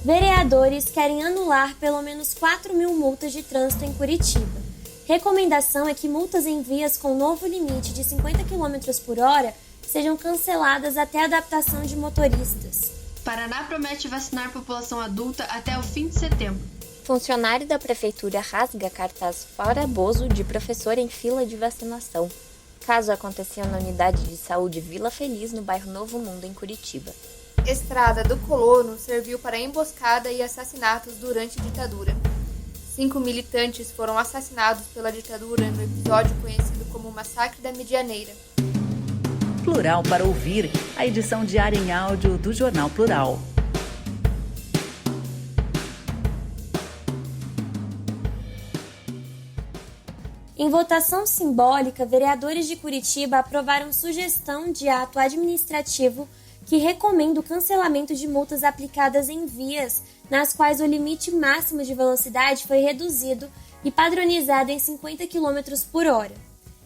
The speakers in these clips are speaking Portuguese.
Vereadores querem anular pelo menos 4.000 multas de trânsito em Curitiba. Recomendação é que multas em vias com novo limite de 50 km por hora sejam canceladas até a adaptação de motoristas. Paraná promete vacinar a população adulta até o fim de setembro. Funcionário da prefeitura rasga cartaz fora Bozo de professor em fila de vacinação. Caso aconteceu na unidade de saúde Vila Feliz, no bairro Novo Mundo, em Curitiba. Estrada do Colono serviu para emboscada e assassinatos durante a ditadura. 5 militantes foram assassinados pela ditadura no episódio conhecido como Massacre da Medianeira. Plural para ouvir, a edição diária em áudio do Jornal Plural. Em votação simbólica, vereadores de Curitiba aprovaram sugestão de ato administrativo que recomenda o cancelamento de multas aplicadas em vias nas quais o limite máximo de velocidade foi reduzido e padronizado em 50 km por hora.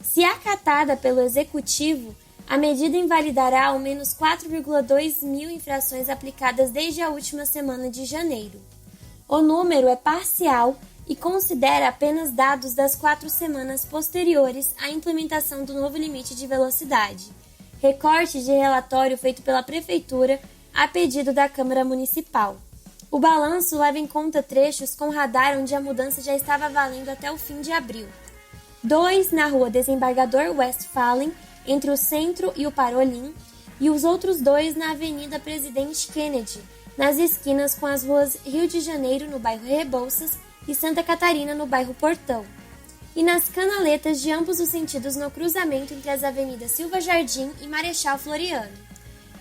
Se acatada pelo Executivo, a medida invalidará ao menos 4,2 mil infrações aplicadas desde a última semana de janeiro. O número é parcial e considera apenas dados das 4 semanas posteriores à implementação do novo limite de velocidade. Recorte de relatório feito pela Prefeitura a pedido da Câmara Municipal. O balanço leva em conta trechos com radar onde a mudança já estava valendo até o fim de abril. 2 na rua Desembargador Westphalen, entre o Centro e o Parolim, e os outros 2 na Avenida Presidente Kennedy, nas esquinas com as ruas Rio de Janeiro, no bairro Rebouças, e Santa Catarina, no bairro Portão, e nas canaletas de ambos os sentidos no cruzamento entre as avenidas Silva Jardim e Marechal Floriano.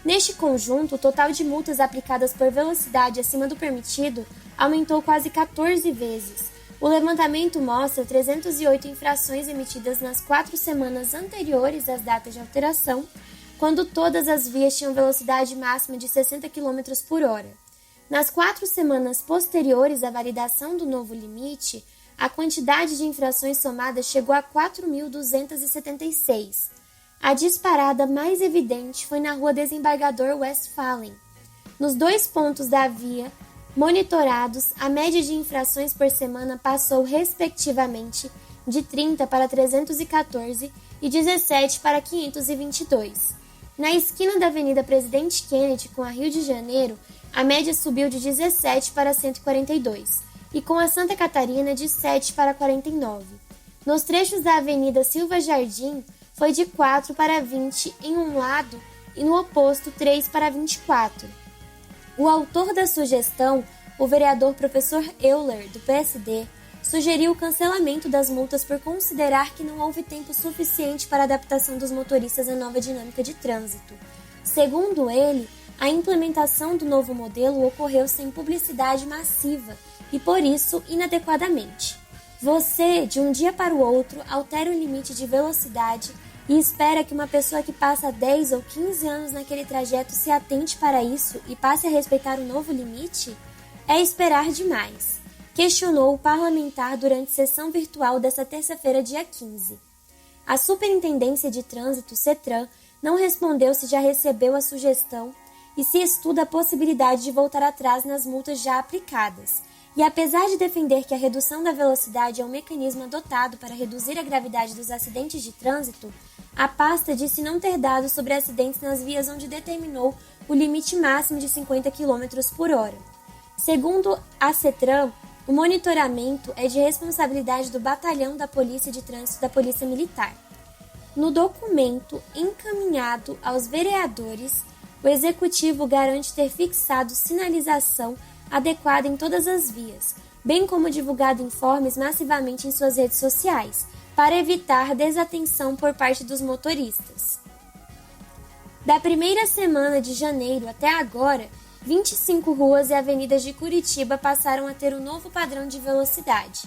Neste conjunto, o total de multas aplicadas por velocidade acima do permitido aumentou quase 14 vezes. O levantamento mostra 308 infrações emitidas nas 4 semanas anteriores às datas de alteração, quando todas as vias tinham velocidade máxima de 60 km por hora. Nas 4 semanas posteriores à validação do novo limite, a quantidade de infrações somadas chegou a 4.276. A disparada mais evidente foi na rua Desembargador Westphalen. Nos 2 pontos da via monitorados, a média de infrações por semana passou, respectivamente, de 30 para 314 e 17 para 522. Na esquina da Avenida Presidente Kennedy com a Rio de Janeiro, a média subiu de 17 para 142, e com a Santa Catarina de 7 para 49. Nos trechos da Avenida Silva Jardim, foi de 4 para 20 em um lado e no oposto 3 para 24. O autor da sugestão, o vereador professor Euler, do PSD, sugeriu o cancelamento das multas por considerar que não houve tempo suficiente para a adaptação dos motoristas à nova dinâmica de trânsito. Segundo ele, a implementação do novo modelo ocorreu sem publicidade massiva e, por isso, inadequadamente. Você, de um dia para o outro, altera o limite de velocidade e espera que uma pessoa que passa 10 ou 15 anos naquele trajeto se atente para isso e passe a respeitar o novo limite? É esperar demais, questionou o parlamentar durante sessão virtual desta terça-feira, dia 15. A Superintendência de Trânsito, CETRAN, não respondeu se já recebeu a sugestão e se estuda a possibilidade de voltar atrás nas multas já aplicadas. E apesar de defender que a redução da velocidade é um mecanismo adotado para reduzir a gravidade dos acidentes de trânsito, a pasta disse não ter dados sobre acidentes nas vias onde determinou o limite máximo de 50 km por hora. Segundo a CETRAN, o monitoramento é de responsabilidade do Batalhão da Polícia de Trânsito da Polícia Militar. No documento encaminhado aos vereadores, o Executivo garante ter fixado sinalização adequada em todas as vias, bem como divulgado informes massivamente em suas redes sociais, para evitar desatenção por parte dos motoristas. Da primeira semana de janeiro até agora, 25 ruas e avenidas de Curitiba passaram a ter um novo padrão de velocidade.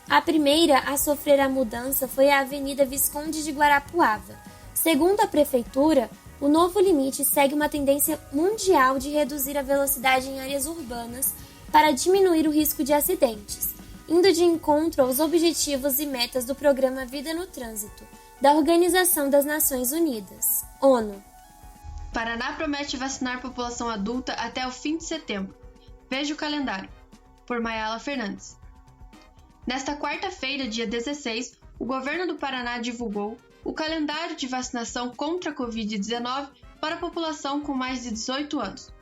A primeira a sofrer a mudança foi a Avenida Visconde de Guarapuava. Segundo a Prefeitura, o novo limite segue uma tendência mundial de reduzir a velocidade em áreas urbanas para diminuir o risco de acidentes, indo de encontro aos objetivos e metas do Programa Vida no Trânsito, da Organização das Nações Unidas, ONU. Paraná promete vacinar a população adulta até o fim de setembro. Veja o calendário, por Mayala Fernandes. Nesta quarta-feira, dia 16, o governo do Paraná divulgou o calendário de vacinação contra a Covid-19 para a população com mais de 18 anos.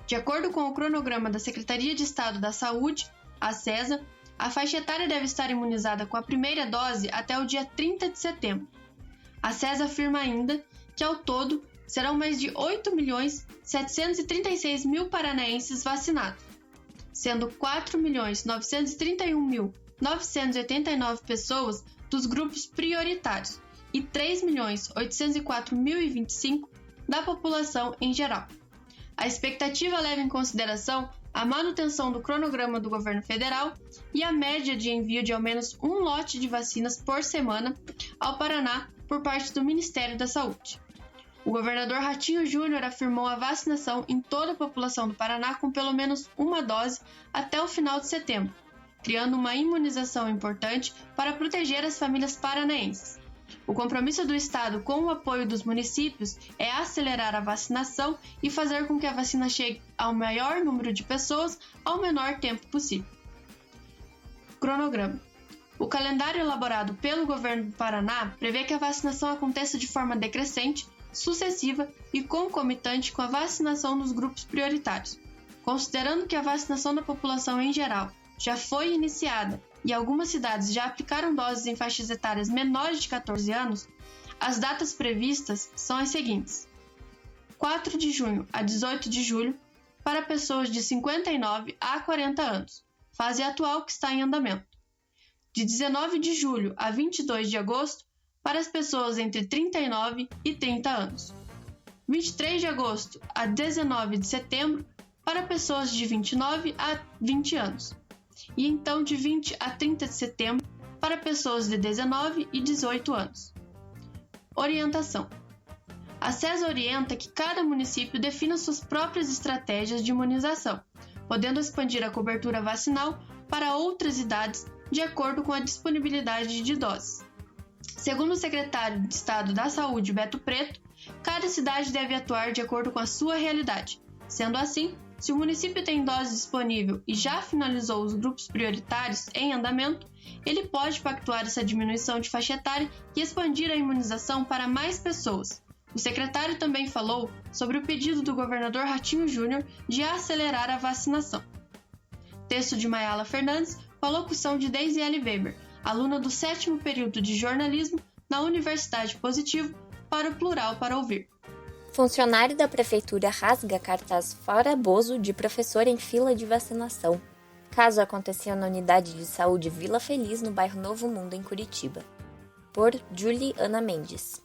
De acordo com o cronograma da Secretaria de Estado da Saúde, a SESA, a faixa etária deve estar imunizada com a primeira dose até o dia 30 de setembro. A SESA afirma ainda que, ao todo, serão mais de 8.736.000 paranaenses vacinados, sendo 4.931.989 pessoas dos grupos prioritários e 3.804.025 da população em geral. A expectativa leva em consideração a manutenção do cronograma do governo federal e a média de envio de ao menos um lote de vacinas por semana ao Paraná por parte do Ministério da Saúde. O governador Ratinho Júnior afirmou a vacinação em toda a população do Paraná com pelo menos uma dose até o final de setembro, criando uma imunização importante para proteger as famílias paranaenses. O compromisso do Estado com o apoio dos municípios é acelerar a vacinação e fazer com que a vacina chegue ao maior número de pessoas ao menor tempo possível. Cronograma. O calendário elaborado pelo governo do Paraná prevê que a vacinação aconteça de forma decrescente, sucessiva e concomitante com a vacinação dos grupos prioritários. Considerando que a vacinação da população em geral já foi iniciada e algumas cidades já aplicaram doses em faixas etárias menores de 14 anos, as datas previstas são as seguintes: 4 de junho a 18 de julho para pessoas de 59 a 40 anos, fase atual que está em andamento. De 19 de julho a 22 de agosto para as pessoas entre 39 e 30 anos. 23 de agosto a 19 de setembro para pessoas de 29 a 20 anos. E então de 20 a 30 de setembro para pessoas de 19 e 18 anos. Orientação. A SESA orienta que cada município defina suas próprias estratégias de imunização, podendo expandir a cobertura vacinal para outras idades de acordo com a disponibilidade de doses. Segundo o secretário de Estado da Saúde, Beto Preto, cada cidade deve atuar de acordo com a sua realidade. Sendo assim, se o município tem dose disponível e já finalizou os grupos prioritários em andamento, ele pode pactuar essa diminuição de faixa etária e expandir a imunização para mais pessoas. O secretário também falou sobre o pedido do governador Ratinho Júnior de acelerar a vacinação. Texto de Mayala Fernandes, com a locução de Daisy L. Weber, aluna do 7º período de jornalismo na Universidade Positivo, para o Plural para Ouvir. Funcionário da prefeitura rasga cartaz fora Bozo de professor em fila de vacinação. Caso aconteceu na unidade de saúde Vila Feliz, no bairro Novo Mundo, em Curitiba. Por Julie Ana Mendes.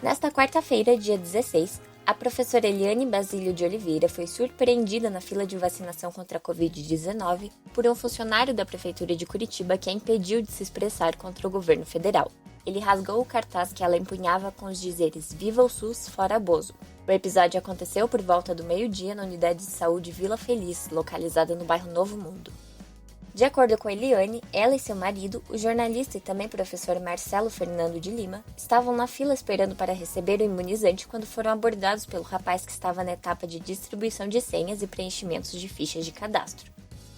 Nesta quarta-feira, dia 16, a professora Eliane Basílio de Oliveira foi surpreendida na fila de vacinação contra a Covid-19 por um funcionário da prefeitura de Curitiba que a impediu de se expressar contra o governo federal. Ele rasgou o cartaz que ela empunhava com os dizeres "Viva o SUS, fora Bozo". O episódio aconteceu por volta do meio-dia na unidade de saúde Vila Feliz, localizada no bairro Novo Mundo. De acordo com Eliane, ela e seu marido, o jornalista e também professor Marcelo Fernando de Lima, estavam na fila esperando para receber o imunizante quando foram abordados pelo rapaz que estava na etapa de distribuição de senhas e preenchimentos de fichas de cadastro.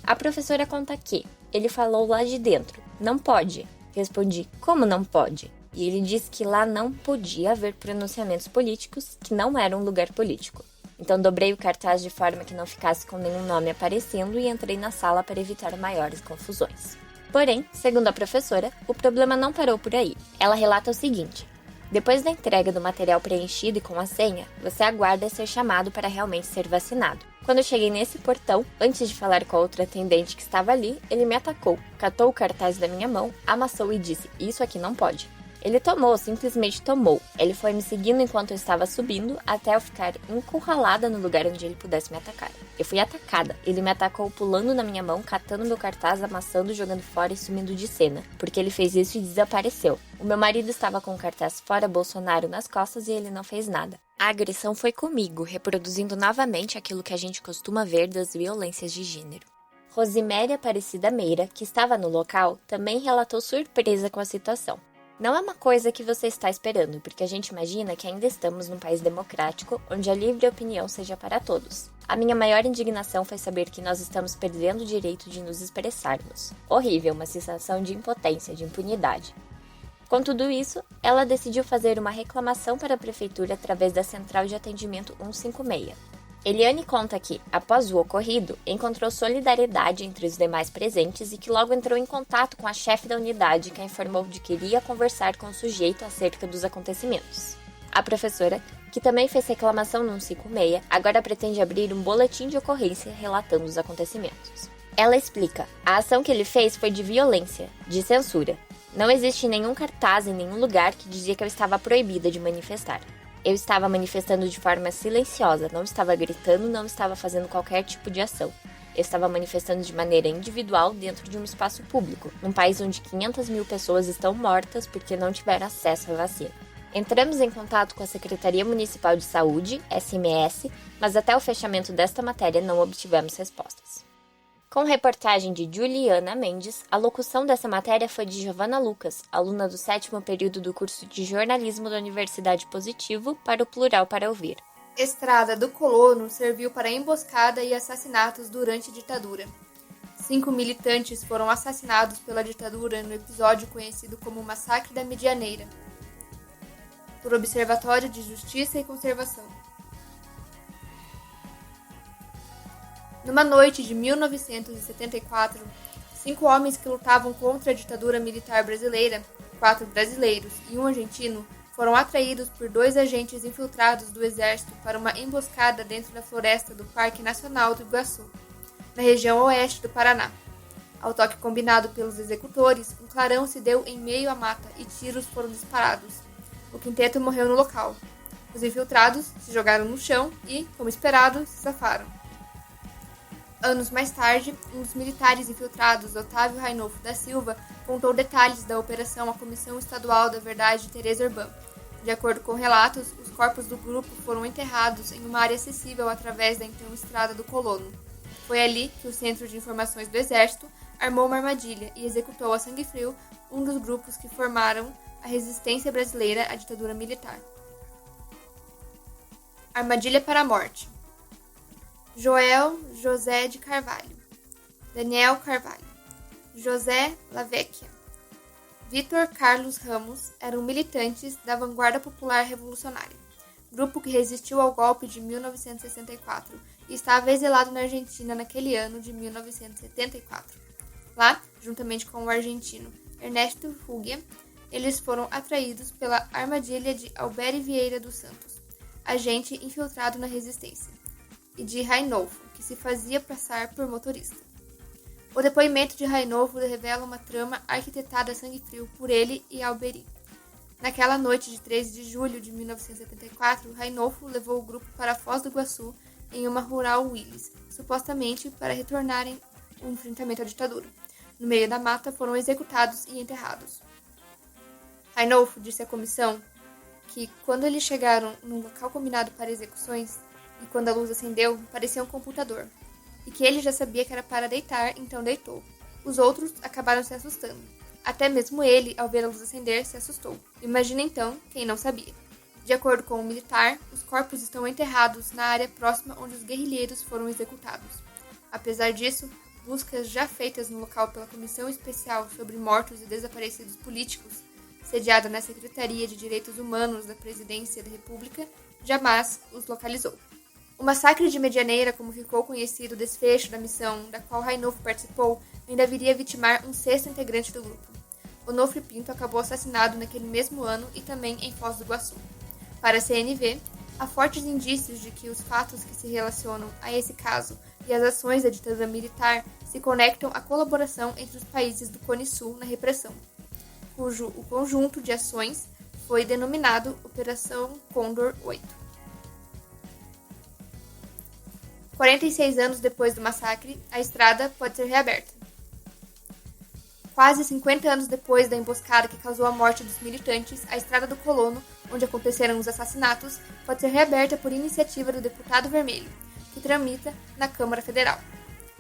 A professora conta que ele falou lá de dentro: "Não pode". Respondi: "Como não pode?" E ele disse que lá não podia haver pronunciamentos políticos, que não era um lugar político. Então dobrei o cartaz de forma que não ficasse com nenhum nome aparecendo e entrei na sala para evitar maiores confusões. Porém, segundo a professora, o problema não parou por aí. Ela relata o seguinte: depois da entrega do material preenchido e com a senha, você aguarda ser chamado para realmente ser vacinado. Quando eu cheguei nesse portão, antes de falar com a outra atendente que estava ali, ele me atacou, catou o cartaz da minha mão, amassou e disse: "Isso aqui não pode". Ele tomou, simplesmente tomou. Ele foi me seguindo enquanto eu estava subindo, até eu ficar encurralada no lugar onde ele pudesse me atacar. Eu fui atacada. Ele me atacou pulando na minha mão, catando meu cartaz, amassando, jogando fora e sumindo de cena, porque ele fez isso e desapareceu. O meu marido estava com o cartaz "Fora Bolsonaro" nas costas e ele não fez nada. A agressão foi comigo, reproduzindo novamente aquilo que a gente costuma ver das violências de gênero. Rosiméria Aparecida Meira, que estava no local, também relatou surpresa com a situação. Não é uma coisa que você está esperando, porque a gente imagina que ainda estamos num país democrático, onde a livre opinião seja para todos. A minha maior indignação foi saber que nós estamos perdendo o direito de nos expressarmos. Horrível, uma sensação de impotência, de impunidade. Com tudo isso, ela decidiu fazer uma reclamação para a prefeitura através da Central de Atendimento 156. Eliane conta que, após o ocorrido, encontrou solidariedade entre os demais presentes e que logo entrou em contato com a chefe da unidade, que a informou de que iria conversar com o sujeito acerca dos acontecimentos. A professora, que também fez reclamação no 156, agora pretende abrir um boletim de ocorrência relatando os acontecimentos. Ela explica, a ação que ele fez foi de violência, de censura. Não existe nenhum cartaz em nenhum lugar que dizia que eu estava proibida de manifestar. Eu estava manifestando de forma silenciosa, não estava gritando, não estava fazendo qualquer tipo de ação. Eu estava manifestando de maneira individual dentro de um espaço público, num país onde 500 mil pessoas estão mortas porque não tiveram acesso à vacina. Entramos em contato com a Secretaria Municipal de Saúde, SMS, mas até o fechamento desta matéria não obtivemos respostas. Com reportagem de Juliana Mendes, a locução dessa matéria foi de Giovana Lucas, aluna do 7º período do curso de jornalismo da Universidade Positivo, para o Plural para Ouvir. Estrada do Colono serviu para emboscada e assassinatos durante a ditadura. 5 militantes foram assassinados pela ditadura no episódio conhecido como Massacre da Medianeira, por Observatório de Justiça e Conservação. Numa noite de 1974, 5 homens que lutavam contra a ditadura militar brasileira, 4 brasileiros e um argentino, foram atraídos por 2 agentes infiltrados do Exército para uma emboscada dentro da floresta do Parque Nacional do Iguaçu, na região oeste do Paraná. Ao toque combinado pelos executores, um clarão se deu em meio à mata e tiros foram disparados. O quinteto morreu no local. Os infiltrados se jogaram no chão e, como esperado, se safaram. Anos mais tarde, um dos militares infiltrados, Otávio Rainolfo da Silva, contou detalhes da operação à Comissão Estadual da Verdade de Teresa Urbã. De acordo com relatos, os corpos do grupo foram enterrados em uma área acessível através da então Estrada do Colono. Foi ali que o Centro de Informações do Exército armou uma armadilha e executou a sangue frio um dos grupos que formaram a resistência brasileira à ditadura militar. Armadilha para a morte. Joel José de Carvalho, Daniel Carvalho, José Lavecchia, Vitor Carlos Ramos eram militantes da Vanguarda Popular Revolucionária, grupo que resistiu ao golpe de 1964 e estava exilado na Argentina naquele ano de 1974. Lá, juntamente com o argentino Ernesto Rugia, eles foram atraídos pela armadilha de Alberi Vieira dos Santos, agente infiltrado na resistência, e de Rainolfo, que se fazia passar por motorista. O depoimento de Rainolfo revela uma trama arquitetada a sangue frio por ele e Alberi. Naquela noite de 13 de julho de 1974, Rainolfo levou o grupo para a Foz do Iguaçu em uma Rural Willys, supostamente para retornarem ao enfrentamento à ditadura. No meio da mata foram executados e enterrados. Rainolfo disse à comissão que, quando eles chegaram no local combinado para execuções, e quando a luz acendeu, parecia um computador, e que ele já sabia que era para deitar, então deitou. Os outros acabaram se assustando. Até mesmo ele, ao ver a luz acender, se assustou. Imagina então quem não sabia. De acordo com o militar, os corpos estão enterrados na área próxima onde os guerrilheiros foram executados. Apesar disso, buscas já feitas no local pela Comissão Especial sobre Mortos e Desaparecidos Políticos, sediada na Secretaria de Direitos Humanos da Presidência da República, jamais os localizou. O massacre de Medianeira, como ficou conhecido o desfecho da missão da qual Rainolfo participou, ainda viria a vitimar um 6º integrante do grupo. Onofre Pinto acabou assassinado naquele mesmo ano e também em Foz do Iguaçu. Para a CNV, há fortes indícios de que os fatos que se relacionam a esse caso e as ações da ditadura militar se conectam à colaboração entre os países do Cone Sul na repressão, cujo o conjunto de ações foi denominado Operação Condor 8. 46 anos depois do massacre, a estrada pode ser reaberta. Quase 50 anos depois da emboscada que causou a morte dos militantes, a Estrada do Colono, onde aconteceram os assassinatos, pode ser reaberta por iniciativa do deputado Vermelho, que tramita na Câmara Federal.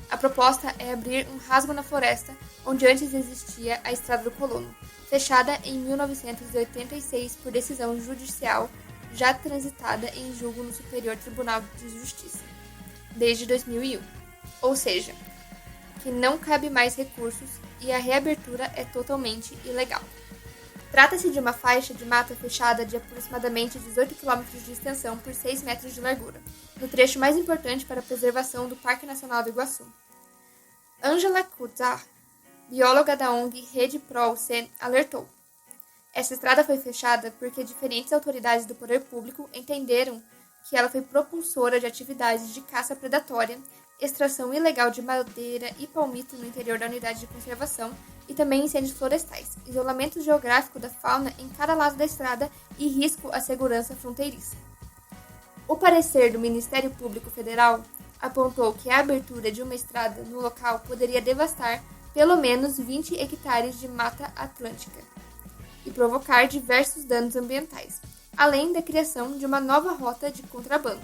A proposta é abrir um rasgo na floresta onde antes existia a Estrada do Colono, fechada em 1986 por decisão judicial já transitada em julgo no Superior Tribunal de Justiça, desde 2001. Ou seja, que não cabe mais recursos e a reabertura é totalmente ilegal. Trata-se de uma faixa de mata fechada de aproximadamente 18 km de extensão por 6 metros de largura, no trecho mais importante para a preservação do Parque Nacional do Iguaçu. Angela Kuzar, bióloga da ONG Rede Pro-UC, alertou. Essa estrada foi fechada porque diferentes autoridades do poder público entenderam que ela foi propulsora de atividades de caça predatória, extração ilegal de madeira e palmito no interior da unidade de conservação e também incêndios florestais, isolamento geográfico da fauna em cada lado da estrada e risco à segurança fronteiriça. O parecer do Ministério Público Federal apontou que a abertura de uma estrada no local poderia devastar pelo menos 20 hectares de mata atlântica e provocar diversos danos ambientais, além da criação de uma nova rota de contrabando.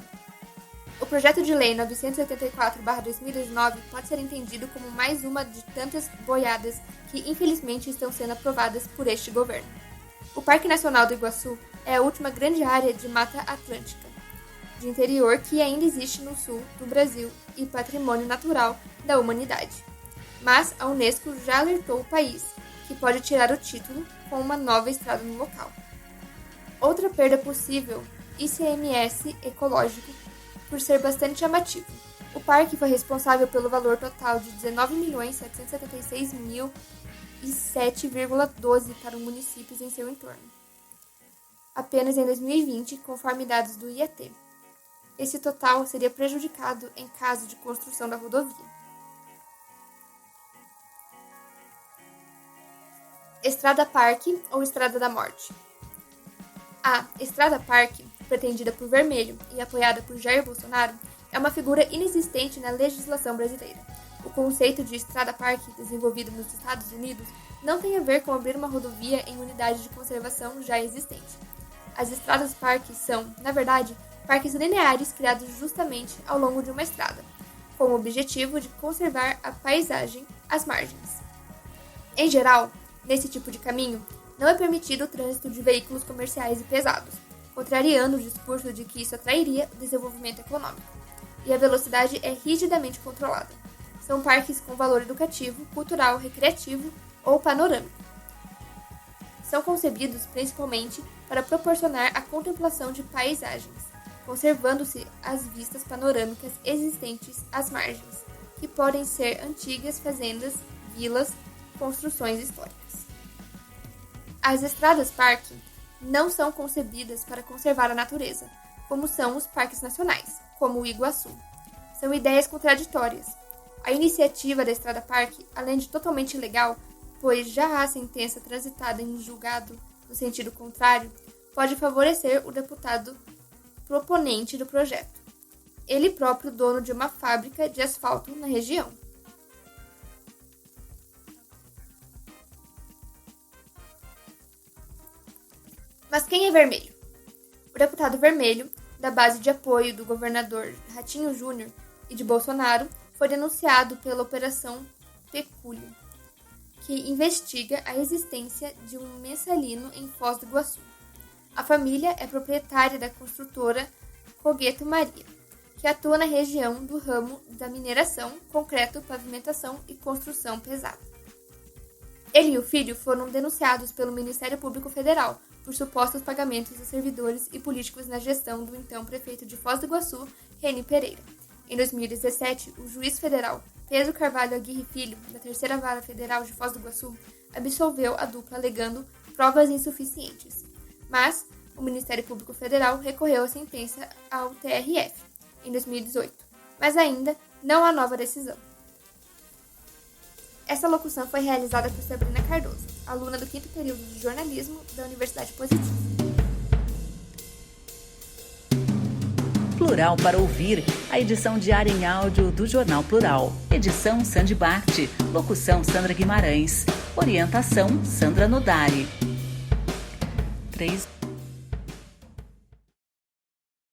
O projeto de lei 984/2019 pode ser entendido como mais uma de tantas boiadas que infelizmente estão sendo aprovadas por este governo. O Parque Nacional do Iguaçu é a última grande área de mata atlântica de interior que ainda existe no sul do Brasil e patrimônio natural da humanidade. Mas a Unesco já alertou o país que pode tirar o título com uma nova estrada no local. Outra perda possível, ICMS ecológico, por ser bastante chamativo. O parque foi responsável pelo valor total de R$ 19.776.007,12 para os municípios em seu entorno. Apenas em 2020, conforme dados do IAT. Esse total seria prejudicado em caso de construção da rodovia. Estrada Parque ou Estrada da Morte. A Estrada Parque, pretendida por Vermelho e apoiada por Jair Bolsonaro, é uma figura inexistente na legislação brasileira. O conceito de estrada-parque, desenvolvido nos Estados Unidos, não tem a ver com abrir uma rodovia em unidade de conservação já existente. As estradas-parque são, na verdade, parques lineares criados justamente ao longo de uma estrada, com o objetivo de conservar a paisagem às margens. Em geral, nesse tipo de caminho, não é permitido o trânsito de veículos comerciais e pesados, contrariando o discurso de que isso atrairia o desenvolvimento econômico, e a velocidade é rigidamente controlada. São parques com valor educativo, cultural, recreativo ou panorâmico. São concebidos principalmente para proporcionar a contemplação de paisagens, conservando-se as vistas panorâmicas existentes às margens, que podem ser antigas fazendas, vilas, construções históricas. As estradas-parque não são concebidas para conservar a natureza, como são os parques nacionais, como o Iguaçu. São ideias contraditórias. A iniciativa da Estrada Parque, além de totalmente ilegal, pois já há sentença transitada em julgado no sentido contrário, pode favorecer o deputado proponente do projeto, ele próprio dono de uma fábrica de asfalto na região. Mas quem é Vermelho? O deputado Vermelho, da base de apoio do governador Ratinho Júnior e de Bolsonaro, foi denunciado pela Operação Pecúlio, que investiga a existência de um mensalino em Foz do Iguaçu. A família é proprietária da construtora Cogueto Maria, que atua na região do ramo da mineração, concreto, pavimentação e construção pesada. Ele e o filho foram denunciados pelo Ministério Público Federal por supostos pagamentos a servidores e políticos na gestão do então prefeito de Foz do Iguaçu, Reni Pereira. Em 2017, o juiz federal Pedro Carvalho Aguirre Filho, da Terceira Vara Federal de Foz do Iguaçu, absolveu a dupla alegando provas insuficientes. Mas o Ministério Público Federal recorreu a sentença ao TRF em 2018, mas ainda não há nova decisão. Essa locução foi realizada por Sabrina Cardoso, aluna do 5º período de jornalismo da Universidade Positiva. Plural para ouvir, a edição diária em áudio do Jornal Plural. Edição Sandy Bart, locução Sandra Guimarães, orientação Sandra Nodari. 3